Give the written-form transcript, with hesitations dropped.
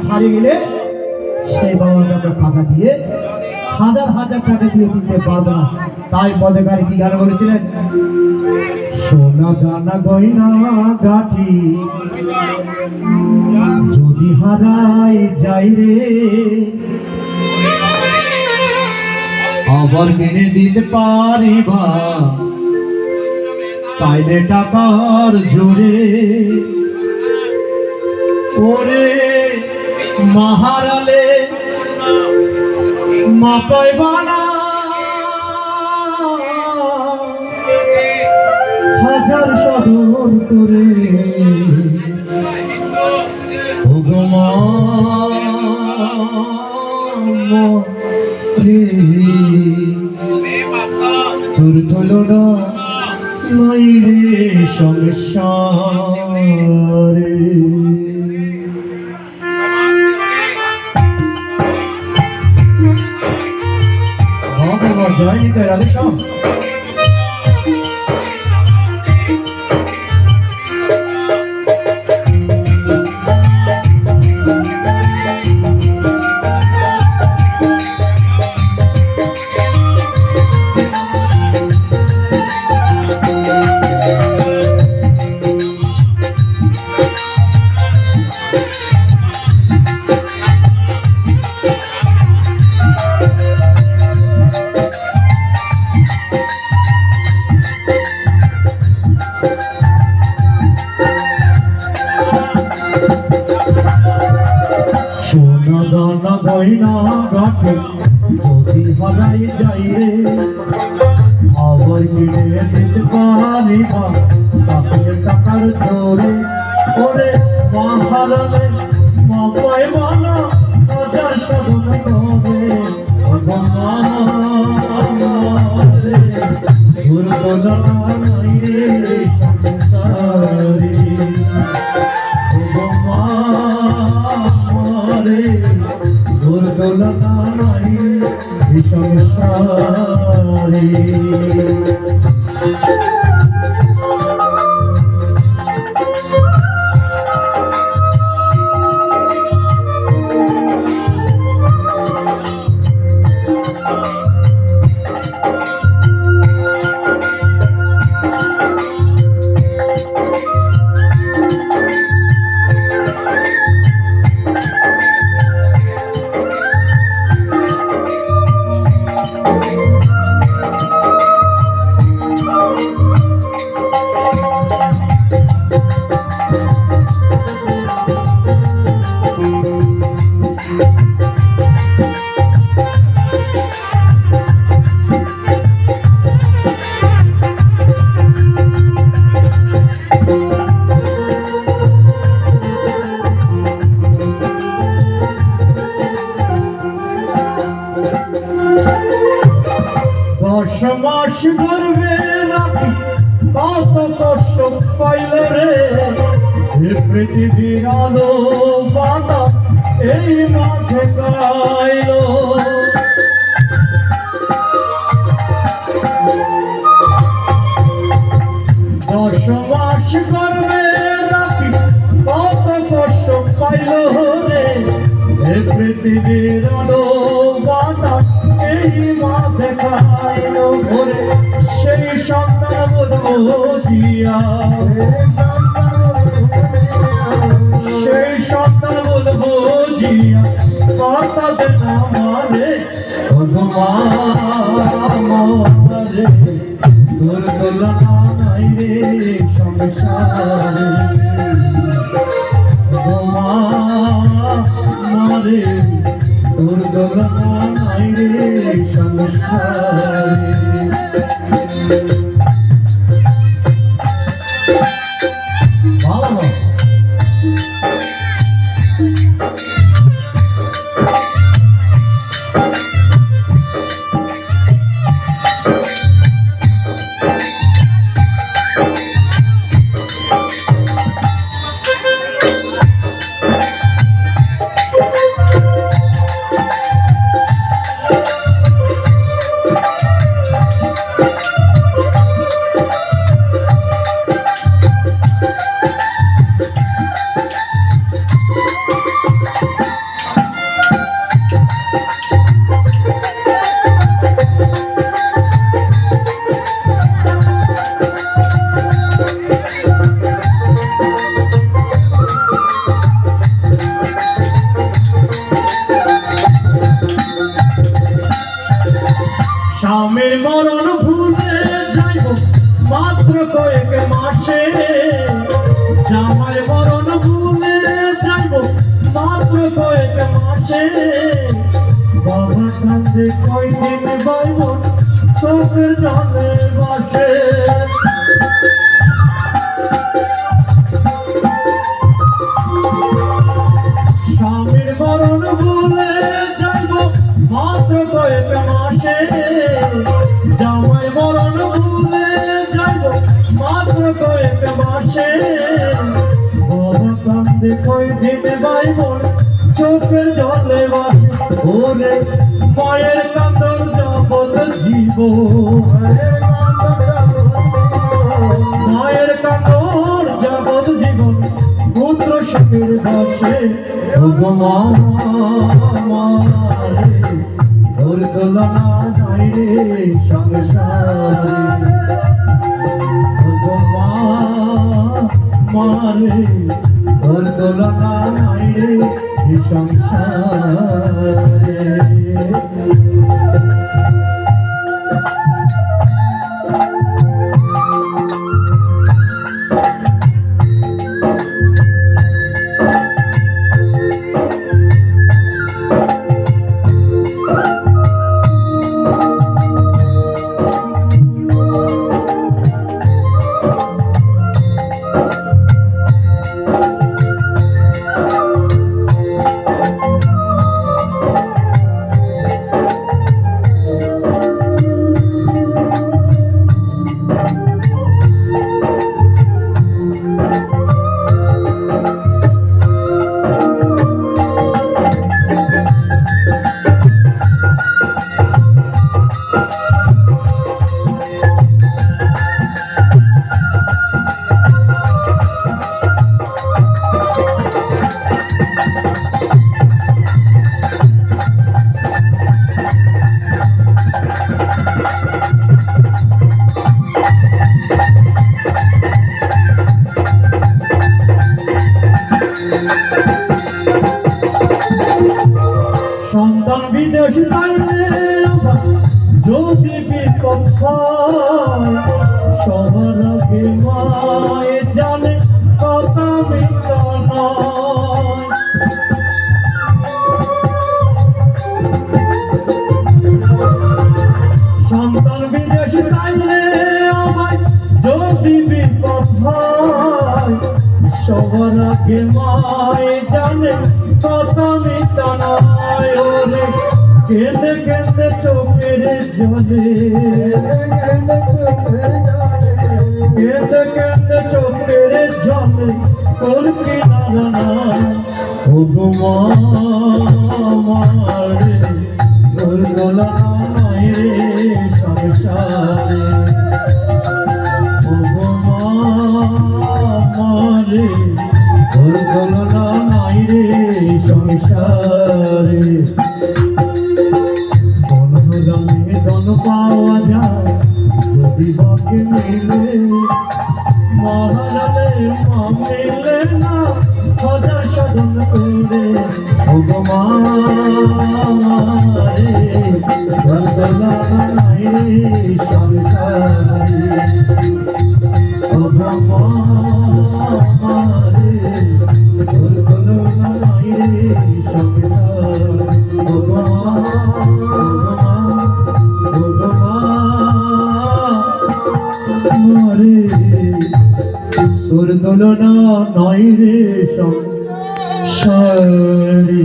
হারিয়ে গেলে সেই বাবাকে আমরা টাকা দিয়ে হাজার হাজার টাকা দিয়ে দিতে পারবো না। তাই পদকারী কি গান বলেছিলেন, সোনা দানা গয়না গাঠি যদি হারাই যাই রে আবার কিনে দিতে পারিবা তাইলে টাকার জোরে ওরে মাহারালে মা পাইবা না হাজার সাধন করে ওগো মা রে তোর তুলনা নাই রে সংসারে। জয় নিতে রাধে শ্যাম। দানা গয়না গাঠি যদি হারাই যাই রে আবার কিনে দিতে পারিবা তাকে টাকার জোরে ওরে মা হারালে মা পাইবা না হাজার সাধন করে দুর্বলতা নাই রে সংসারে দুর্বলতা নাই সংসারে। মাস ধরবে নাকি কত কষ্ট পাইল রে পৃথিবীর আলো বাধা এই মাঠে গাইল। 10 মাস ধরবে নাকি কত কষ্ট পাইল রে পৃথিবীর আলো বাধা এই মাঠে গাইল। সেই সন্তান বুঝিয়া সেই সন্তান বুঝিয়া কথাদের নামারে ভগবানে দুর্বলতা নাই রে সংসারে ভগবানে দুর্বলতা নাই রে সংসারে। মাসে বাবা কান্দে কয়দিন বাইবন চোখের জলে বাসে স্বামীর মরণ ভুলে যাইব মাত্র কয়েক মাসে জামাই মরণ ভুলে যাইব মাত্র কয়েক মাসে বাবা কান্দে কয়দিন বাইবন চোখের জলে বাসে ওরে মায়ের কান্দর জগৎ জীব মায়ের কান্দর জগৎ জীবন পুত্র সুখের বসে ওর তুলনা নাই রে সংসারে মারে ওর তুলনা নাই রে সংসারে সন্তান বিদেশ যাইলে যদি বিপদ হয় সবার আগে মায়ে জানে কথা মিথ্যা নয় সন্তান বিদেশ যাইলে আমায় যদি বিপদ হয় সবার আগে মায়ে জানে কথা মিথ্যা নয় ওরে কেঁদে কেঁদে চোখের জলে কেঁদে কেঁদে চোখের জলে তোর কিনারা ও গো মারে তোর গোলা নাই রে সংসারে ও গো মারে তোর গোলা নাই রে সংসারে বনরামে ধন পাওয়া যায় যদি বাকি মিলে মহারালে মিলে না হাজার সাধন করে ভগবানে বন্দনা নাই রে সংসারে ভগবানে বন্দনা নাই রে সংসারে তোর তুলনা নয় রে সংসারে।